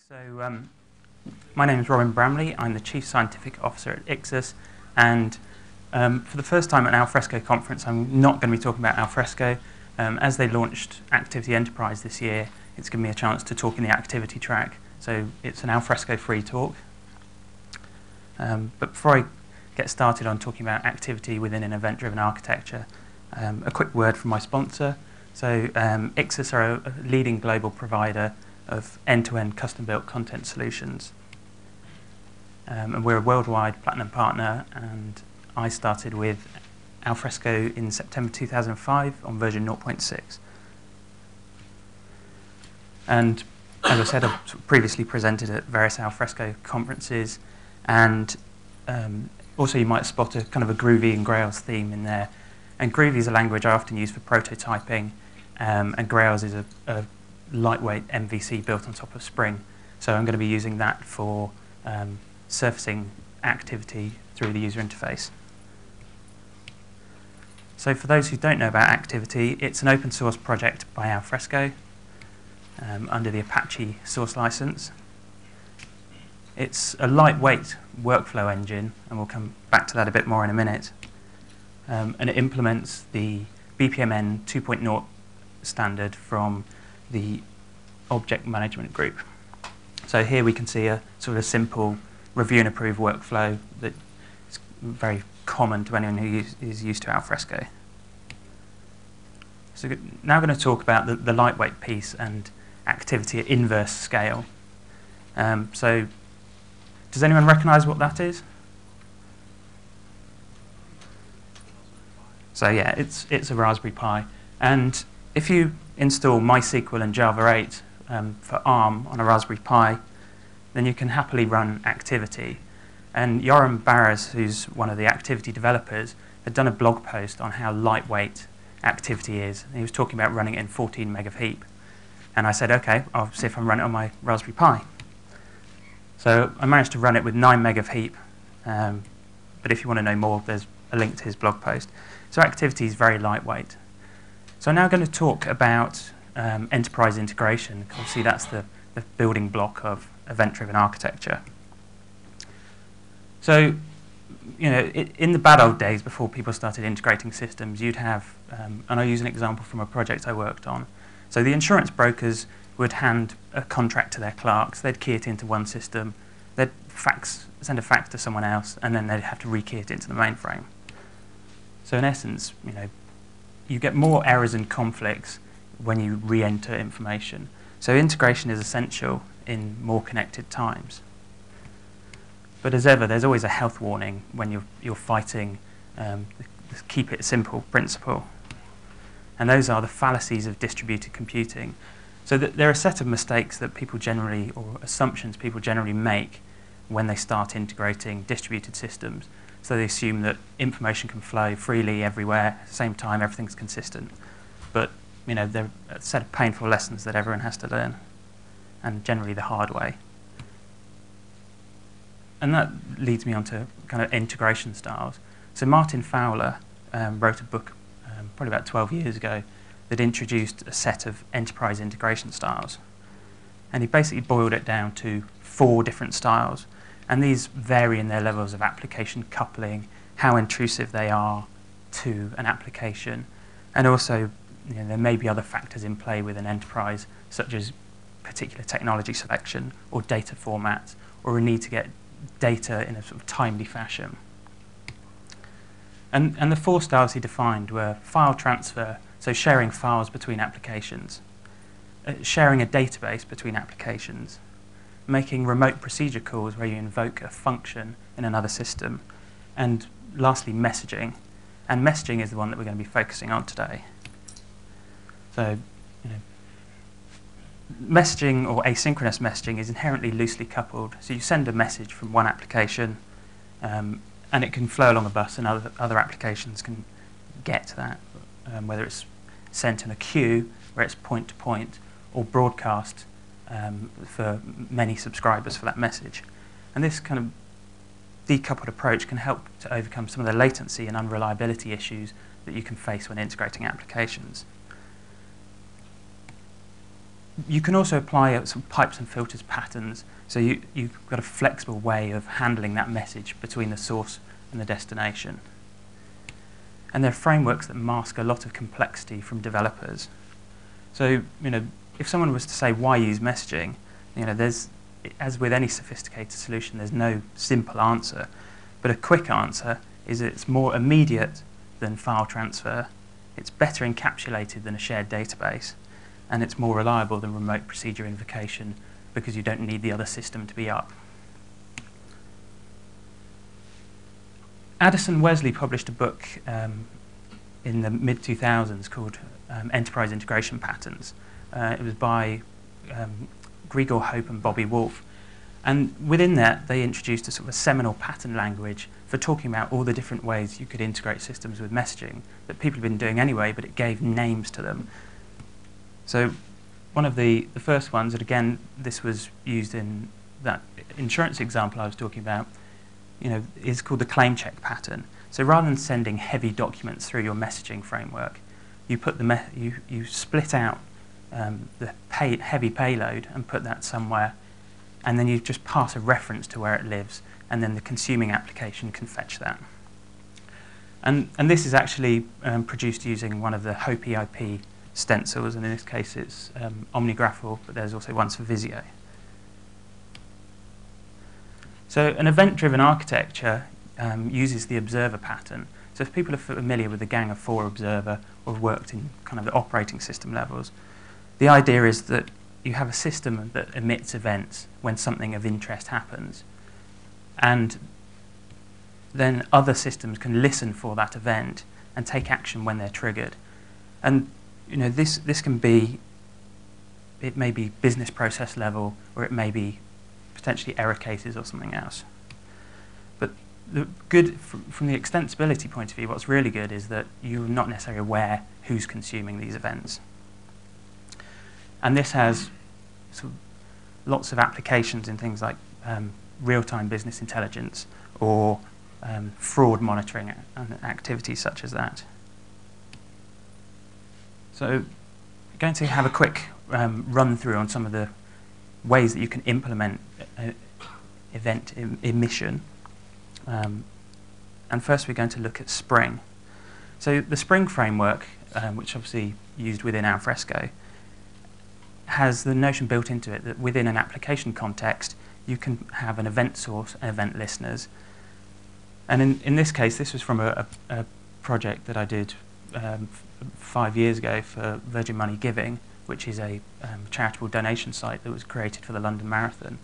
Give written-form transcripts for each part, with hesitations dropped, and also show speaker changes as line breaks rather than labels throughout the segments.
So my name is Bramley. I'm the Chief Scientific Officer at Ixxus, and for the first time at an Alfresco conference, I'm not going to be talking about Alfresco. As they launched Activity Enterprise this year, it's given me a chance to talk in the activity track. So it's an Alfresco free talk. But before I get started on talking about activity within an event-driven architecture, a quick word from my sponsor. So Ixxus are a leading global provider of end-to-end custom-built content solutions. And we're a worldwide platinum partner, and I started with Alfresco in September 2005 on version 0.6. And as I said, I've previously presented at various Alfresco conferences, and also you might spot a kind of a Groovy and Grails theme in there. And Groovy is a language I often use for prototyping, and Grails is a lightweight MVC built on top of Spring. So I'm going to be using that for surfacing activity through the user interface. So for those who don't know about Activity, it's an open source project by Alfresco under the Apache source license. It's a lightweight workflow engine, and we'll come back to that a bit more in a minute. And it implements the BPMN 2.0 standard from the object management group. So here we can see a sort of simple review and approve workflow that is very common to anyone who is used to Alfresco. So now I'm going to talk about the lightweight piece and activity at inverse scale. So does anyone recognize what that is? So yeah, it's a Raspberry Pi. And if you install MySQL and Java 8 for ARM on a Raspberry Pi, then you can happily run Activity. And Yoram Barras, who's one of the Activity developers, had done a blog post on how lightweight Activity is. And he was talking about running it in 14 meg of heap. And I said, OK, I'll see if I can run it on my Raspberry Pi. So I managed to run it with 9 meg of heap. But if you want to know more, there's a link to his blog post. So Activity is very lightweight. So I'm now going to talk about enterprise integration, because obviously that's the building block of event-driven architecture. So, you know, in the bad old days before people started integrating systems, you'd have, and I'll use an example from a project I worked on. So the insurance brokers would hand a contract to their clerks, they'd key it into one system, they'd send a fax to someone else, and then they'd have to rekey it into the mainframe. So in essence, you know, you get more errors and conflicts when you re-enter information. So integration is essential in more connected times. But as ever, there's always a health warning when you're fighting the keep it simple principle. And those are the fallacies of distributed computing. So there are a set of mistakes that people generally, or assumptions people generally make when they start integrating distributed systems. So they assume that information can flow freely everywhere, at the same time everything's consistent. But you know, there are a set of painful lessons that everyone has to learn, and generally the hard way. And that leads me on to kind of integration styles. So Martin Fowler wrote a book probably about 12 years ago that introduced a set of enterprise integration styles. And he basically boiled it down to 4 different styles. And these vary in their levels of application coupling, how intrusive they are to an application. And also, you know, there may be other factors in play with an enterprise, such as particular technology selection or data formats, or a need to get data in a sort of timely fashion. And the 4 styles he defined were file transfer, so sharing files between applications, sharing a database between applications, making remote procedure calls where you invoke a function in another system, and lastly, messaging. And messaging is the one that we're going to be focusing on today. So, you know, messaging or asynchronous messaging is inherently loosely coupled. So you send a message from one application, and it can flow along a bus, and other applications can get that, whether it's sent in a queue, where it's point-to-point, or broadcast for many subscribers for that message. And this kind of decoupled approach can help to overcome some of the latency and unreliability issues that you can face when integrating applications. you can also apply some pipes and filters patterns. So you've got a flexible way of handling that message between the source and the destination. And there are frameworks that mask a lot of complexity from developers. So, if someone was to say, why use messaging? There's, as with any sophisticated solution, there's no simple answer. But a quick answer is it's more immediate than file transfer, it's better encapsulated than a shared database, and it's more reliable than remote procedure invocation because you don't need the other system to be up. Addison Wesley published a book in the mid-2000s called Enterprise Integration Patterns. It was by Grigor Hope and Bobby Wolf. And within that, they introduced a sort of a seminal pattern language for talking about all the different ways you could integrate systems with messaging that people have been doing anyway, but it gave names to them. So one of the first ones, and again, this was used in that insurance example I was talking about, is called the claim check pattern. So rather than sending heavy documents through your messaging framework, you put you split out the heavy payload and put that somewhere, and then you just pass a reference to where it lives, and then the consuming application can fetch that. And this is actually produced using one of the Hope EIP stencils, and in this case it's omnigraphal, but there's also ones for Visio. So an event-driven architecture uses the observer pattern. So if people are familiar with the Gang of Four observer or have worked in kind of the operating system levels, the idea is that you have a system that emits events when something of interest happens, and then other systems can listen for that event and take action when they're triggered. And this can be, it may be business process level, or it may be potentially error cases or something else. But the good, from the extensibility point of view, what's really good is that you're not necessarily aware who's consuming these events. And this has sort of lots of applications in things like real-time business intelligence or fraud monitoring and activities such as that. So I'm going to have a quick run through on some of the ways that you can implement event emission. And first we're going to look at Spring. So the Spring framework, which obviously used within Alfresco, has the notion built into it that within an application context, you can have an event source and event listeners. And in this case, this was from a project that I did 5 years ago for Virgin Money Giving, which is a charitable donation site that was created for the London Marathon.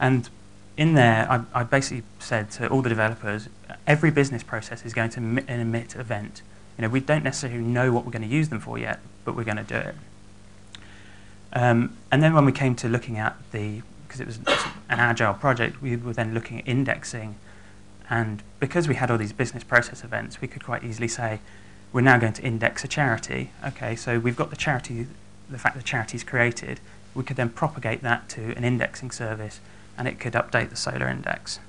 And in there, I basically said to all the developers, every business process is going to emit event. We don't necessarily know what we're going to use them for yet, but we're going to do it. And then when we came to looking at because it was an agile project, we were then looking at indexing. And because we had all these business process events, we could quite easily say, we're now going to index a charity. Okay, so we've got the charity, the fact that charity is created. We could then propagate that to an indexing service, and it could update the Solar index.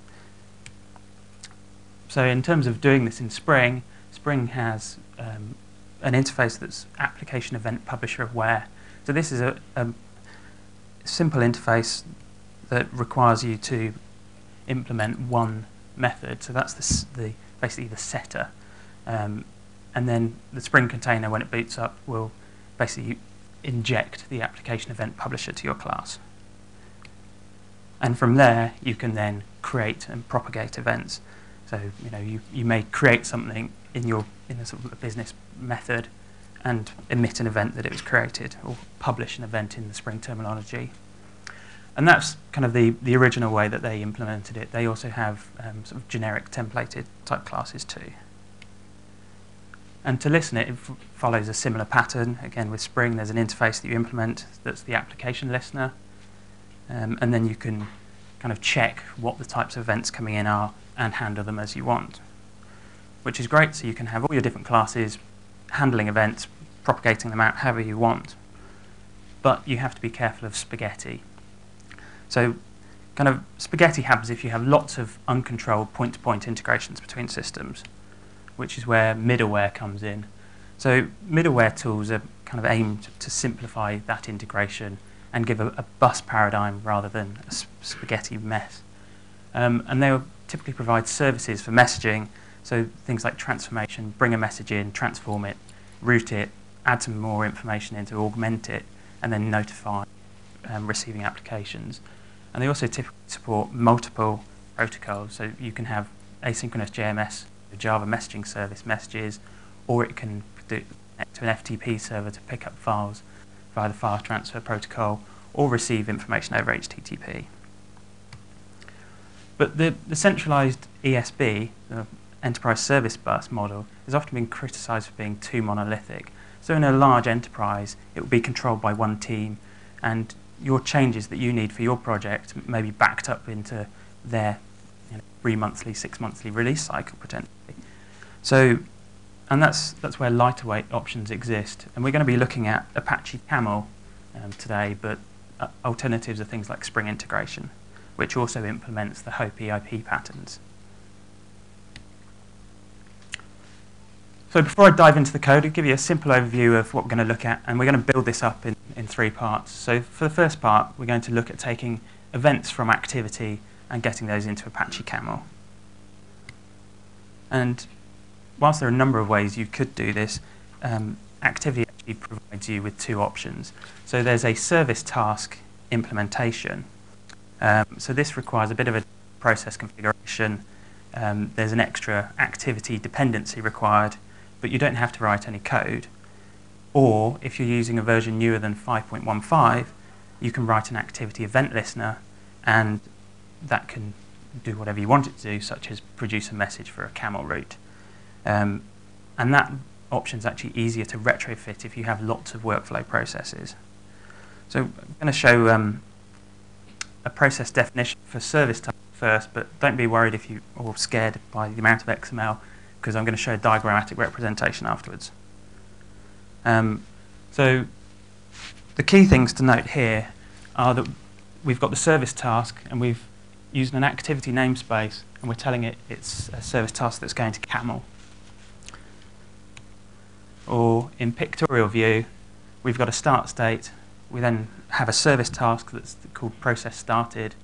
So in terms of doing this in Spring, Spring has an interface that's application event publisher aware. So this is a simple interface that requires you to implement one method. So that's basically the setter. And then the Spring container, when it boots up, will basically inject the application event publisher to your class. And from there, you can then create and propagate events. So you may create something in a sort of a business method and emit an event that it was created, or publish an event in the Spring terminology. And that's kind of the original way that they implemented it. They also have sort of generic templated type classes too. And to listen it follows a similar pattern. Again, with Spring, there's an interface that you implement that's the application listener. And then you can kind of check what the types of events coming in are and handle them as you want, which is great. So you can have all your different classes handling events, propagating them out however you want. But you have to be careful of spaghetti. So kind of spaghetti happens if you have lots of uncontrolled point-to-point integrations between systems, which is where middleware comes in. So middleware tools are kind of aimed to simplify that integration and give a bus paradigm rather than a spaghetti mess. And they'll typically provide services for messaging, so things like transformation, bring a message in, transform it, route it, add some more information in to augment it, and then notify receiving applications. And they also typically support multiple protocols, so you can have asynchronous JMS, the Java messaging service messages, or it can connect to an FTP server to pick up files via the file transfer protocol, or receive information over HTTP. But the centralized ESB, the Enterprise Service Bus model, has often been criticized for being too monolithic. So in a large enterprise, it will be controlled by one team, and your changes that you need for your project may be backed up into their 3-monthly, 6-monthly release cycle potentially. So, and that's where lighter weight options exist. And we're going to be looking at Apache Camel today, but alternatives are things like Spring integration, which also implements the HOPE EAI Patterns. So before I dive into the code, I'll give you a simple overview of what we're going to look at, and we're going to build this up in 3 parts. So for the first part, we're going to look at taking events from Activity and getting those into Apache Camel. And whilst there are a number of ways you could do this, Activity actually provides you with 2 options. So there's a service task implementation. So this requires a bit of a process configuration. There's an extra activity dependency required, but you don't have to write any code. Or if you're using a version newer than 5.15, you can write an ActivitiEventListener, and that can do whatever you want it to do, such as produce a message for a Camel Route. And that option is actually easier to retrofit if you have lots of workflow processes. So I'm going to show a process definition for service type first, but don't be worried if you are scared by the amount of XML, because I'm going to show a diagrammatic representation afterwards. So the key things to note here are that we've got the service task, and we've used an activity namespace, and we're telling it it's a service task that's going to Camel. Or in pictorial view, we've got a start state. We then have a service task that's called process started.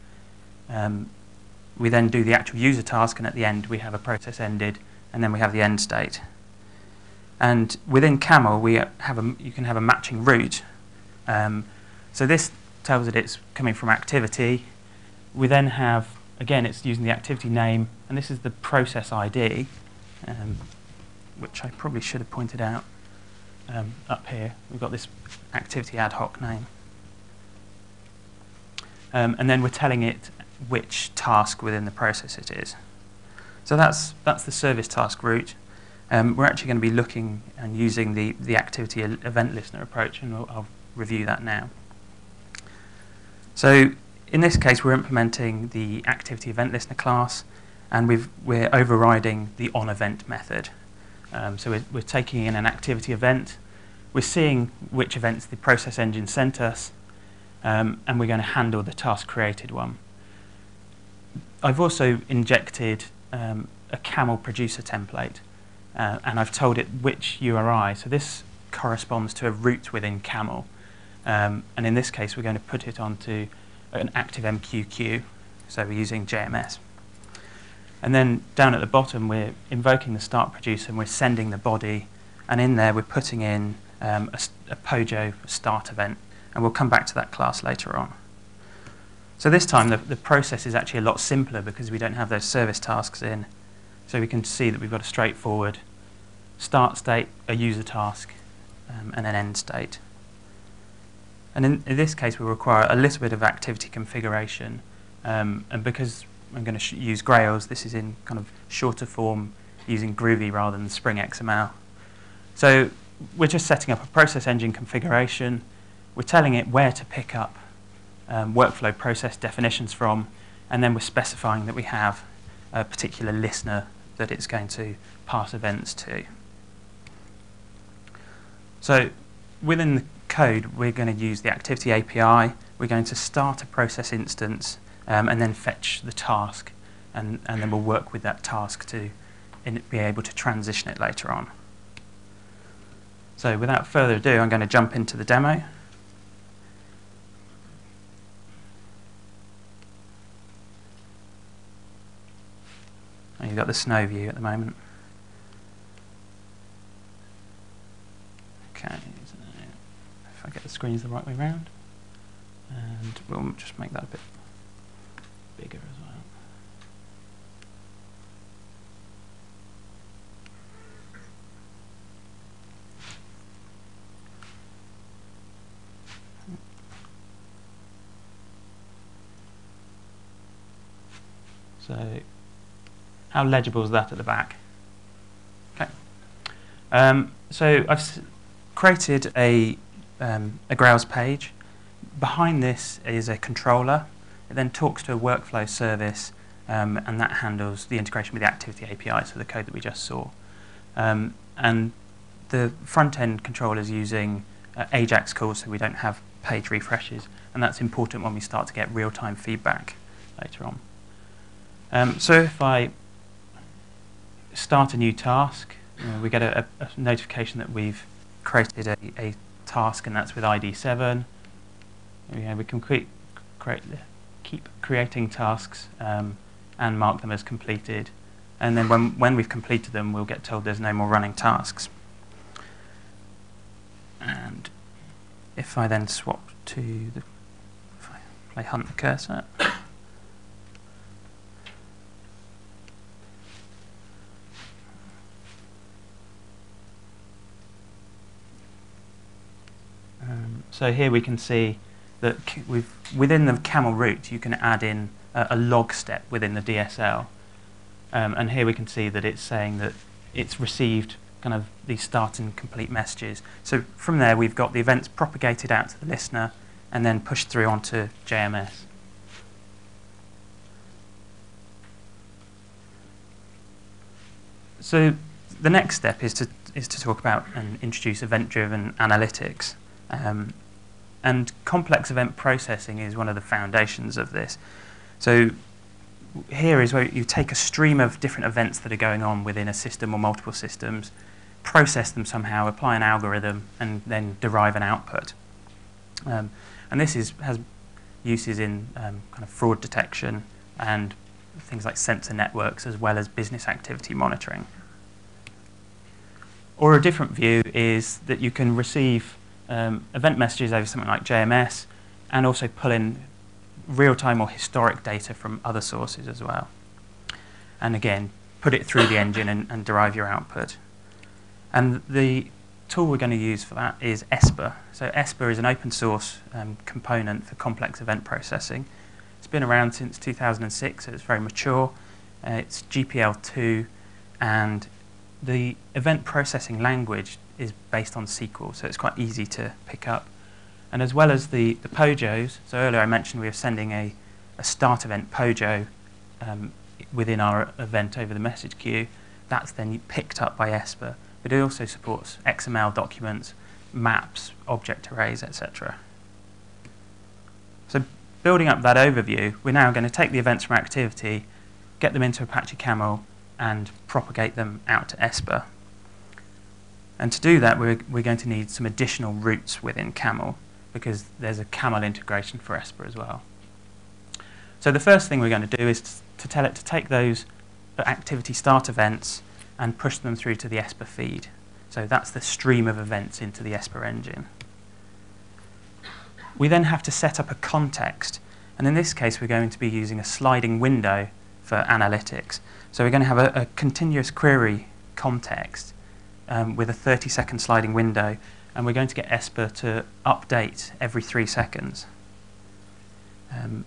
We then do the actual user task, and at the end we have a process ended, and then we have the end state. And within Camel, you can have a matching route. So this tells it it's coming from activity. We then have, again, it's using the activity name, and this is the process ID, which I probably should have pointed out up here. We've got this activity ad hoc name. And then we're telling it which task within the process it is. So that's the service task route. We're actually going to be looking and using the Activity Event Listener approach, and I'll review that now. So in this case, we're implementing the Activity Event Listener class, and we're overriding the onEvent method. So we're taking in an activity event, we're seeing which events the process engine sent us, and we're going to handle the task created one. I've also injected a Camel producer template, and I've told it which URI. So this corresponds to a route within Camel, and in this case we're going to put it onto an ActiveMQ, so we're using JMS. And then down at the bottom we're invoking the start producer, and we're sending the body, and in there we're putting in a Pojo start event, and we'll come back to that class later on. So this time the process is actually a lot simpler because we don't have those service tasks in. So we can see that we've got a straightforward start state, a user task, and an end state. And in this case we require a little bit of activity configuration, and because I'm going to use Grails, this is in kind of shorter form using Groovy rather than Spring XML. So we're just setting up a process engine configuration. We're telling it where to pick up workflow process definitions from, and then we're specifying that we have a particular listener that it's going to pass events to. So within the code, we're going to use the Activity API. We're going to start a process instance and then fetch the task, and then we'll work with that task to be able to transition it later on. So without further ado, I'm going to jump into the demo. And you've got the snow view at the moment. Okay, so if I get the screens the right way around, and we'll just make that a bit bigger as well. So, how legible is that at the back? Okay. So I've created a Grails page. Behind this is a controller. It then talks to a workflow service, and that handles the integration with the Activity API, so the code that we just saw. And the front-end controller is using AJAX calls, so we don't have page refreshes, and that's important when we start to get real-time feedback later on. So if I start a new task, we get a notification that we've created a task, and that's with ID 7. We can keep creating tasks and mark them as completed. And then when we've completed them, we'll get told there's no more running tasks. And if I then swap to if I play hunt the cursor, so here we can see that within the Camel Route, you can add in a log step within the DSL. And here we can see that it's saying that it's received kind of these start and complete messages. So from there, we've got the events propagated out to the listener and then pushed through onto JMS. So the next step is to talk about and introduce event-driven analytics. And complex event processing is one of the foundations of this. So here is where you take a stream of different events that are going on within a system or multiple systems, process them somehow, apply an algorithm, and then derive an output. And this has uses in kind of fraud detection and things like sensor networks, as well as business activity monitoring. Or a different view is that you can receive event messages over something like JMS and also pull in real-time or historic data from other sources as well. And again, put it through the engine and derive your output. And the tool we're going to use for that is Esper. So Esper is an open source component for complex event processing. It's been around since 2006, so it's very mature. It's GPL2, and the event processing language is based on SQL, so it's quite easy to pick up. And as well as the POJOs, so earlier I mentioned we were sending a start event POJO within our event over the message queue. That's then picked up by Esper. But it also supports XML documents, maps, object arrays, etc. So building up that overview, we're now going to take the events from Activity, get them into Apache Camel, and propagate them out to Esper. And to do that, we're going to need some additional routes within Camel, because there's a Camel integration for Esper as well. So the first thing we're going to do is to tell it to take those activity start events and push them through to the Esper feed. So that's the stream of events into the Esper engine. We then have to set up a context, and in this case we're going to be using a sliding window for analytics. So we're going to have a continuous query context with a 30-second sliding window, and we're going to get Esper to update every 3 seconds. And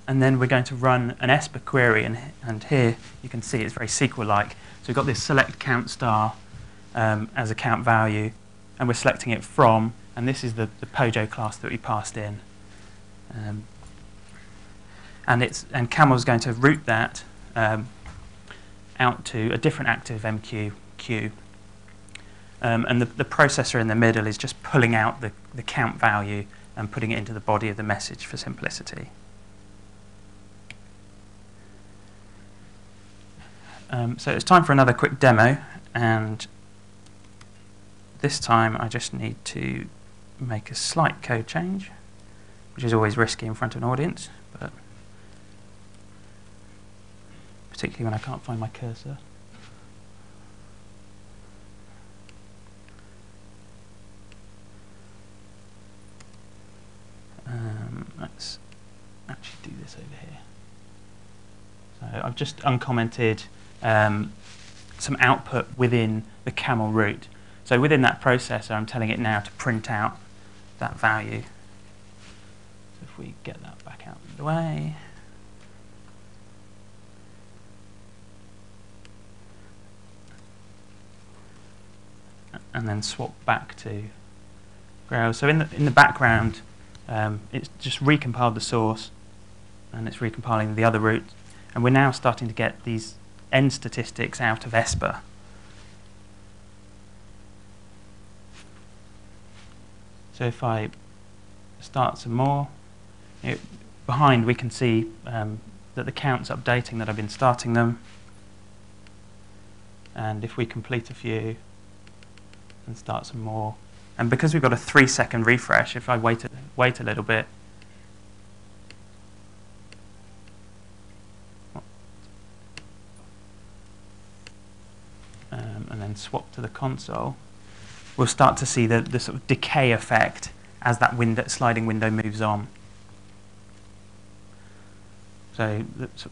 then we're going to run an Esper query, and here you can see it's very SQL-like. So we've got this select count star as a count value, and we're selecting it from, and this is the POJO class that we passed in. And Camel's going to route that out to a different ActiveMQ queue. And the processor in the middle is just pulling out the count value and putting it into the body of the message for simplicity. So it's time for another quick demo, and this time I just need to make a slight code change, which is always risky in front of an audience, but particularly when I can't find my cursor. Let's actually do this over here. So I've just uncommented some output within the Camel Route. So within that processor, I'm telling it now to print out that value. So if we get that back out of the way. And then swap back to Grails. So in the background, it's just recompiled the source, and it's recompiling the other route. And we're now starting to get these end statistics out of Esper. So if I start some more, behind we can see that the count's updating, that I've been starting them. And if we complete a few and start some more, and because we've got a 3-second refresh, if I wait a little bit, and then swap to the console, we'll start to see the sort of decay effect as that sliding window moves on. So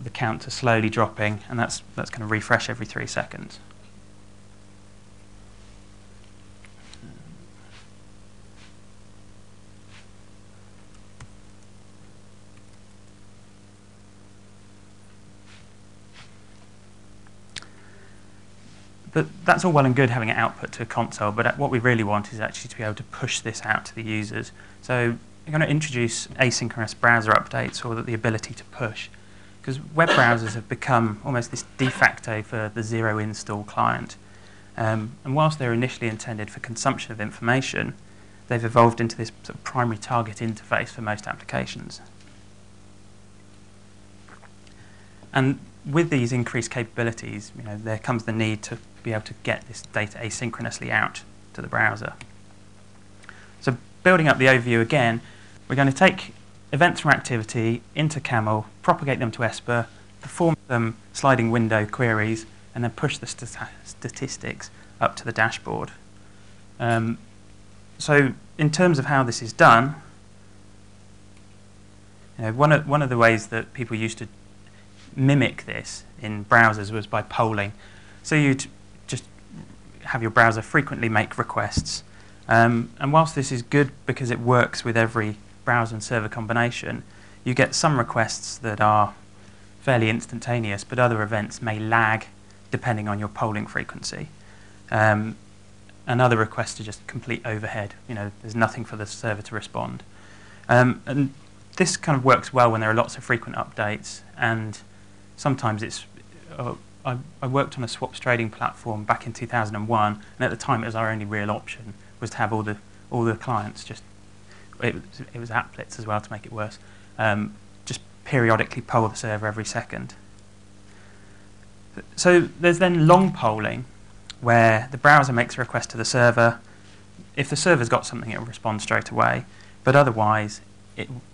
the counts are slowly dropping, and that's going to refresh every 3 seconds. But that's all well and good having an output to a console, but what we really want is actually to be able to push this out to the users. So we're going to introduce asynchronous browser updates, or the ability to push, because web browsers have become almost this de facto for the zero install client. And whilst they're initially intended for consumption of information, they've evolved into this sort of primary target interface for most applications. And with these increased capabilities, there comes the need to be able to get this data asynchronously out to the browser. So building up the overview again, we're going to take events from Activity into Camel, propagate them to Esper, perform some sliding window queries, and then push the statistics up to the dashboard. So in terms of how this is done, one of the ways that people used to mimic this in browsers was by polling. So you'd just have your browser frequently make requests. And whilst this is good because it works with every browser and server combination, you get some requests that are fairly instantaneous, but other events may lag depending on your polling frequency. And other requests are just complete overhead. There's nothing for the server to respond. And this kind of works well when there are lots of frequent updates, and sometimes it's I worked on a swaps trading platform back in 2001, and at the time it was our only real option was to have all the clients just, it was applets as well to make it worse, just periodically poll the server every second. So there's then long polling, where the browser makes a request to the server. If the server's got something, it will respond straight away, but otherwise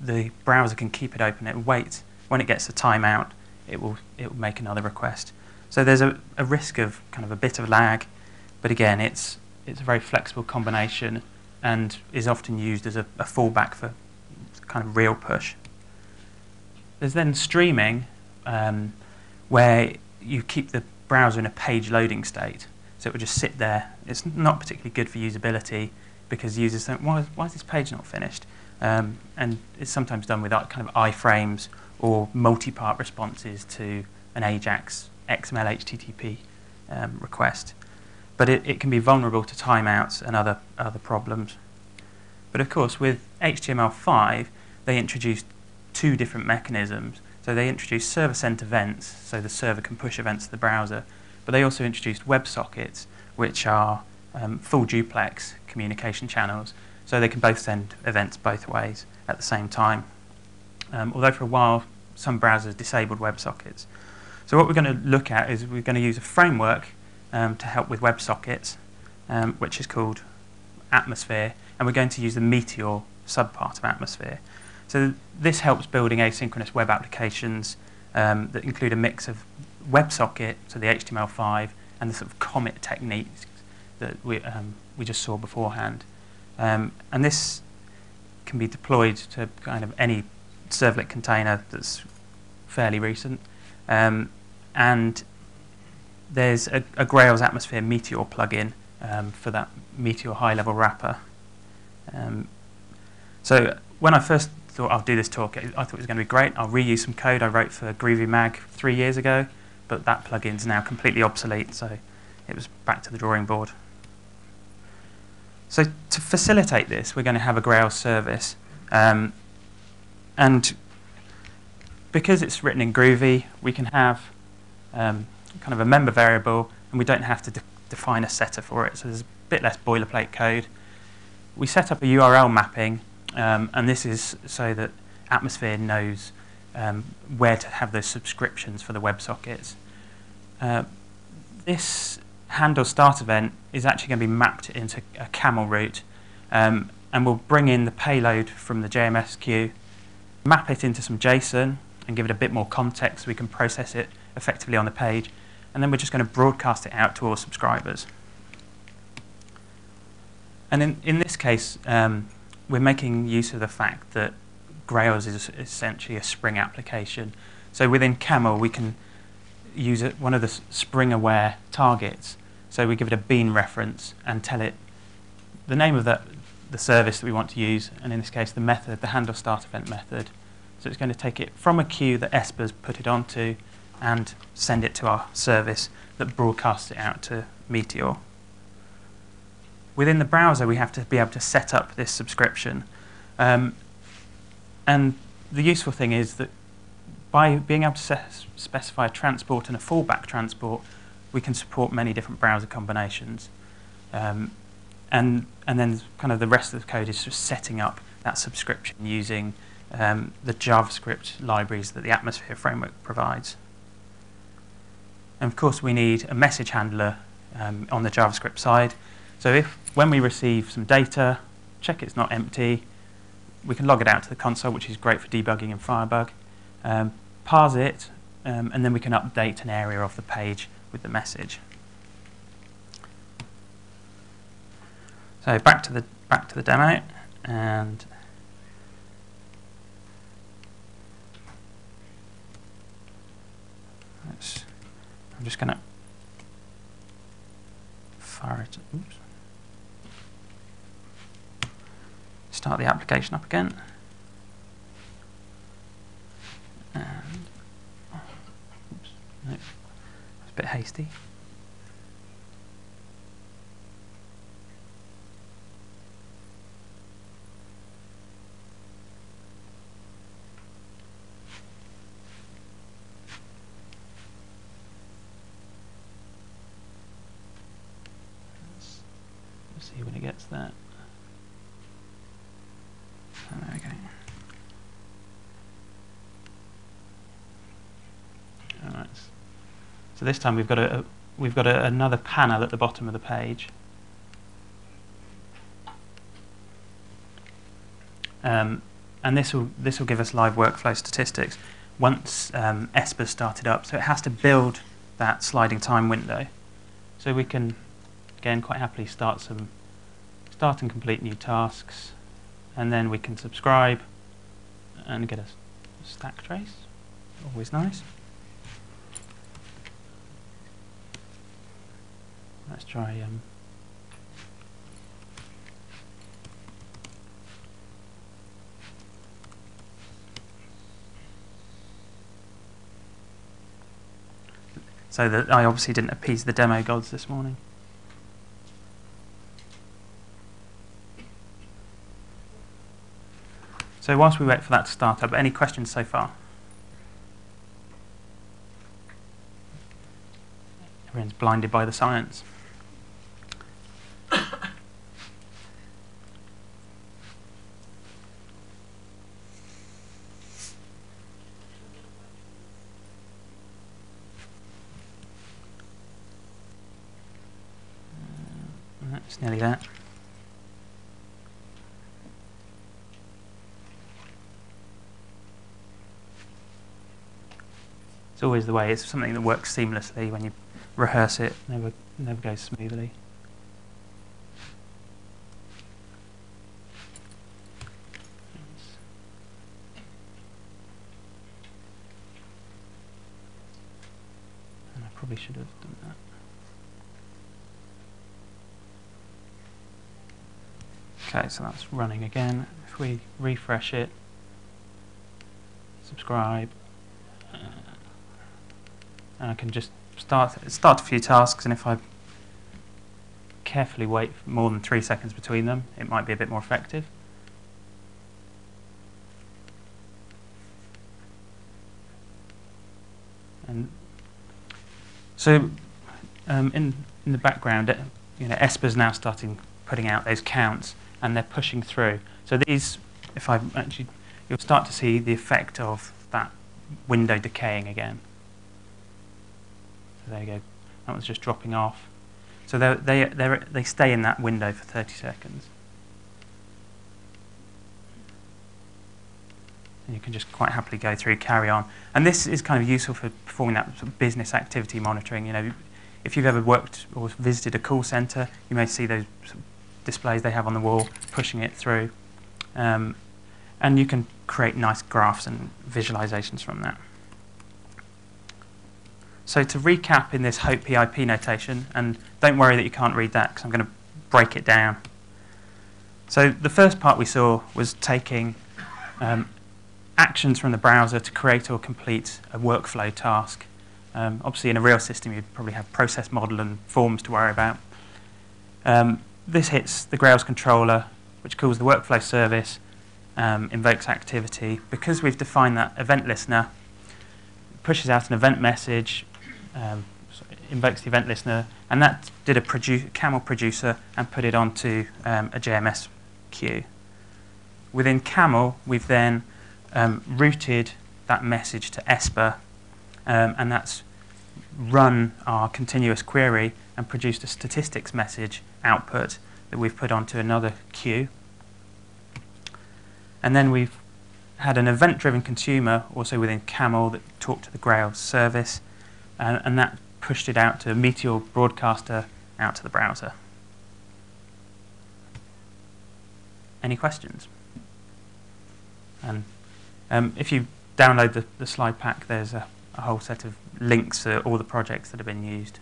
the browser can keep it open. It will wait. When it gets a timeout, it will make another request. So there's a risk of kind of a bit of lag, but again, it's a very flexible combination and is often used as a fallback for kind of real push. There's then streaming, where you keep the browser in a page loading state. So it will just sit there. It's not particularly good for usability because users think, why is this page not finished? And it's sometimes done with kind of iframes or multi-part responses to an AJAX XML HTTP request. But it can be vulnerable to timeouts and other problems. But of course, with HTML5, they introduced two different mechanisms. So they introduced server-sent events, so the server can push events to the browser. But they also introduced web sockets, which are full duplex communication channels. So they can both send events both ways at the same time. Although for a while, some browsers disabled web sockets. So what we're going to look at is we're going to use a framework to help with web sockets, which is called Atmosphere, and we're going to use the Meteor subpart of Atmosphere. So this helps building asynchronous web applications that include a mix of WebSocket, so the HTML5, and the sort of commit techniques that we just saw beforehand. And this can be deployed to kind of any servlet container that's fairly recent. And there's a Grails Atmosphere Meteor plugin for that Meteor high-level wrapper. So when I first thought I'll do this talk, I thought it was going to be great. I'll reuse some code I wrote for Groovy Mag 3 years ago, but that plugin's now completely obsolete, so it was back to the drawing board. So to facilitate this, we're going to have a Grails service. And because it's written in Groovy, we can have kind of a member variable, and we don't have to define a setter for it, so there's a bit less boilerplate code. We set up a URL mapping, and this is so that Atmosphere knows where to have those subscriptions for the WebSockets. This handle start event is actually going to be mapped into a Camel Route, and we'll bring in the payload from the JMS queue, map it into some JSON, and give it a bit more context so we can process it effectively on the page, and then we're just going to broadcast it out to all subscribers. And in this case, we're making use of the fact that Grails is essentially a Spring application. So within Camel, we can use one of the Spring-aware targets. So we give it a bean reference and tell it the name of the service that we want to use, and in this case, the method, the handle start event method. So it's going to take it from a queue that Esper's put it onto and send it to our service that broadcasts it out to Meteor. Within the browser, we have to be able to set up this subscription. And the useful thing is that by being able to specify a transport and a fallback transport, we can support many different browser combinations. And then kind of the rest of the code is just setting up that subscription using the JavaScript libraries that the Atmosphere framework provides. And of course, we need a message handler on the JavaScript side. So when we receive some data, check it's not empty, we can log it out to the console, which is great for debugging in Firebug, parse it, and then we can update an area of the page with the message. So back to the demo, and I'm just going to fire it. Oops. Start the application up again. And oops, no, it's a bit hasty. Let's see when it gets that. Oh, there we go. All right. So this time we've got another panel at the bottom of the page, and this will give us live workflow statistics once Esper started up. So it has to build that sliding time window. So we can again quite happily start and complete new tasks. And then we can subscribe and get a stack trace. Always nice. Let's try so that I obviously didn't appease the demo gods this morning. So whilst we wait for that to start up, any questions so far? Everyone's blinded by the science. That's nearly there. It's always the way. It's something that works seamlessly when you rehearse it. Never goes smoothly. And I probably should have done that. Okay, so that's running again. If we refresh it, subscribe, and I can just start a few tasks, and if I carefully wait for more than 3 seconds between them, it might be a bit more effective. And so in the background, Esper's now starting putting out those counts, and they're pushing through. So these, you'll start to see the effect of that window decaying again. So there you go. That one's just dropping off. So they stay in that window for 30 seconds. And you can just quite happily go through, carry on. And this is kind of useful for performing that sort of business activity monitoring. If you've ever worked or visited a call center, you may see those sort of displays they have on the wall, pushing it through. And you can create nice graphs and visualizations from that. So to recap in this HOPE PIP notation, and don't worry that you can't read that because I'm going to break it down. So the first part we saw was taking actions from the browser to create or complete a workflow task. Obviously in a real system you'd probably have process model and forms to worry about. This hits the Grails controller, which calls the workflow service, invokes activity. Because we've defined that event listener, it pushes out an event message, invokes the event listener, and that did a Camel producer and put it onto a JMS queue. Within Camel, we've then routed that message to Esper, and that's run our continuous query and produced a statistics message output that we've put onto another queue. And then we've had an event-driven consumer also within Camel that talked to the Grails service, and that pushed it out to a Meteor broadcaster out to the browser. Any questions? And if you download the slide pack, there's a whole set of links to all the projects that have been used.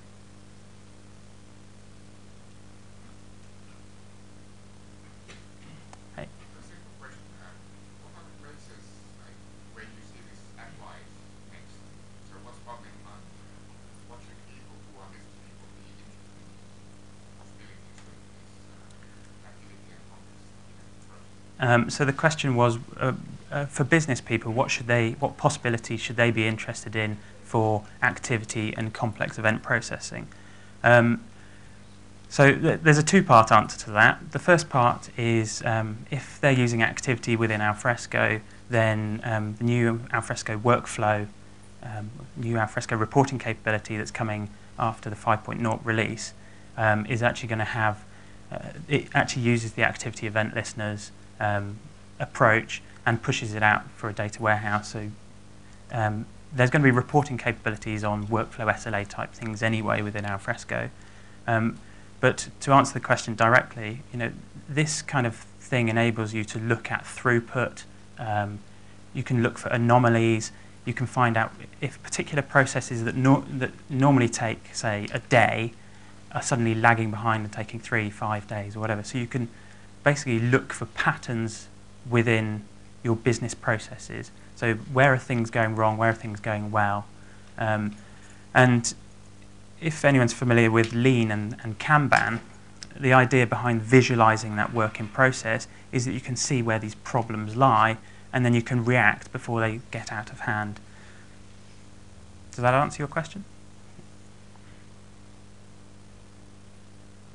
So the question was, for business people, what possibilities should they be interested in for activity and complex event processing? So there's a two-part answer to that. The first part is if they're using activity within Alfresco, then the new Alfresco workflow, new Alfresco reporting capability that's coming after the 5.0 release is actually going to have, it actually uses the activity event listeners approach and pushes it out for a data warehouse. So there's going to be reporting capabilities on workflow SLA type things anyway within Alfresco. But to answer the question directly, this kind of thing enables you to look at throughput. You can look for anomalies. You can find out if particular processes that normally take, say, a day are suddenly lagging behind and taking 3-5 days or whatever. So you can basically look for patterns within your business processes. So where are things going wrong, where are things going well? And if anyone's familiar with Lean and Kanban, the idea behind visualizing that work in process is that you can see where these problems lie and then you can react before they get out of hand. Does that answer your question?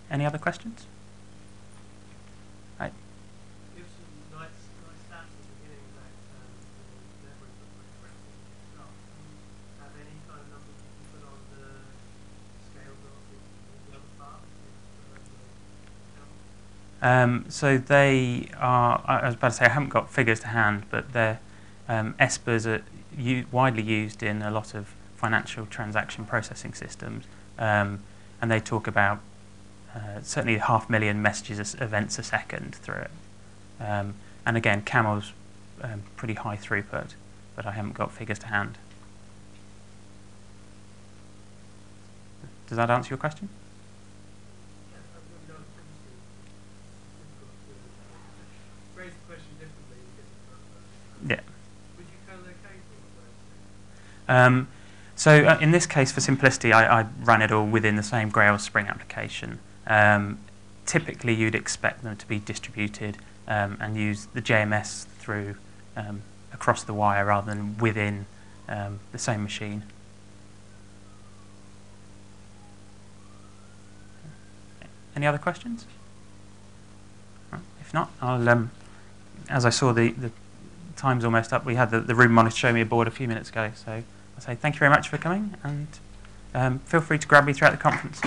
Any other questions? So they are, I was about to say, I haven't got figures to hand, but they're Espers are widely used in a lot of financial transaction processing systems, and they talk about certainly 500,000 messages, events a second through it. And again, Camel's pretty high throughput, but I haven't got figures to hand. Does that answer your question? Yeah.
Would you co-locate
all of those? So in this case, for simplicity, I run it all within the same Grails Spring application. Typically, you'd expect them to be distributed and use the JMS through across the wire rather than within the same machine. Any other questions? If not, I'll. As I saw the time's almost up. We had the room monitor show me a board a few minutes ago, so I say thank you very much for coming, and feel free to grab me throughout the conference.